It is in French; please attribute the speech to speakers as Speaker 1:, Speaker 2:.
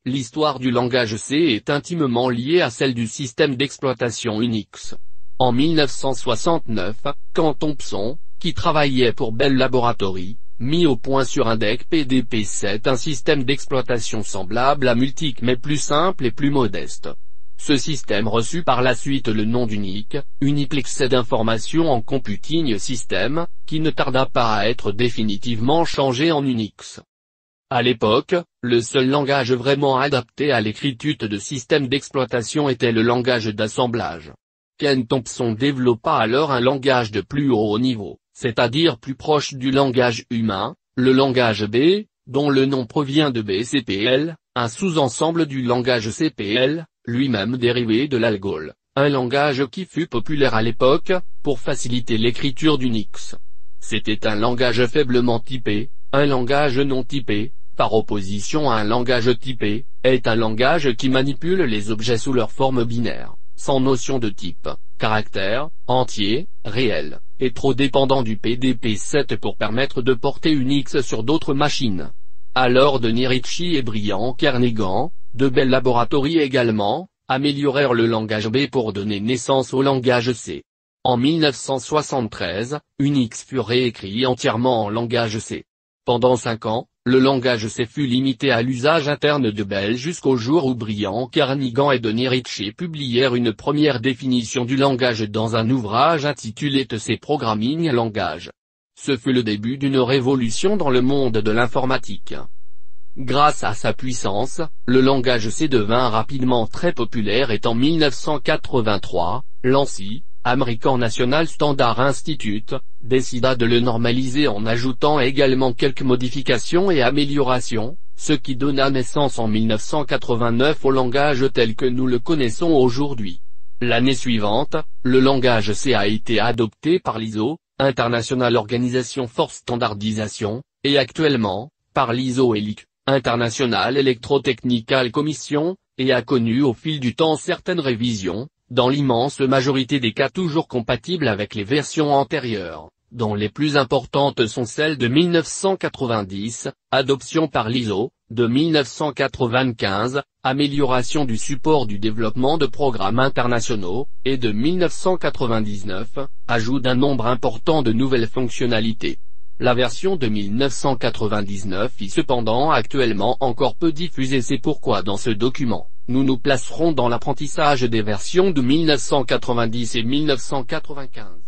Speaker 1: l'histoire du langage C est intimement liée à celle du système d'exploitation Unix. En 1969, quand Thompson, qui travaillait pour Bell Laboratories, mit au point sur un DEC PDP-7 un système d'exploitation semblable à Multic mais plus simple et plus modeste. Ce système reçut par la suite le nom d'UNIC, Uniplex d'information en Computing System, qui ne tarda pas à être définitivement changé en Unix. À l'époque, le seul langage vraiment adapté à l'écriture de systèmes d'exploitation était le langage d'assemblage. Ken Thompson développa alors un langage de plus haut niveau, c'est-à-dire plus proche du langage humain, le langage B, dont le nom provient de BCPL, un sous-ensemble du langage CPL, lui-même dérivé de l'Algol, un langage qui fut populaire à l'époque, pour faciliter l'écriture d'Unix. C'était un langage faiblement typé, un langage non typé, par opposition à un langage typé, est un langage qui manipule les objets sous leur forme binaire, sans notion de type, caractère, entier, réel, et trop dépendant du PDP-7 pour permettre de porter Unix sur d'autres machines. Alors Denis Ritchie et Brian Kernighan, de Bell Laboratories également, améliorèrent le langage B pour donner naissance au langage C. En 1973, Unix fut réécrit entièrement en langage C. Pendant 5 ans, le langage C fut limité à l'usage interne de Bell jusqu'au jour où Brian Kernighan et Denis Ritchie publièrent une première définition du langage dans un ouvrage intitulé C Programming Language. Ce fut le début d'une révolution dans le monde de l'informatique. Grâce à sa puissance, le langage C devint rapidement très populaire et en 1983, l'ANSI, American National Standard Institute, décida de le normaliser en ajoutant également quelques modifications et améliorations, ce qui donna naissance en 1989 au langage tel que nous le connaissons aujourd'hui. L'année suivante, le langage C a été adopté par l'ISO, International Organization for Standardization, et actuellement, par l'ISO-ELIC, International Electrotechnical Commission, et a connu au fil du temps certaines révisions, dans l'immense majorité des cas toujours compatibles avec les versions antérieures, dont les plus importantes sont celles de 1990, adoption par l'ISO, de 1995, amélioration du support du développement de programmes internationaux, et de 1999, ajout d'un nombre important de nouvelles fonctionnalités. La version de 1999 est cependant actuellement encore peu diffusée, c'est pourquoi dans ce document, nous nous placerons dans l'apprentissage des versions de 1990 et 1995.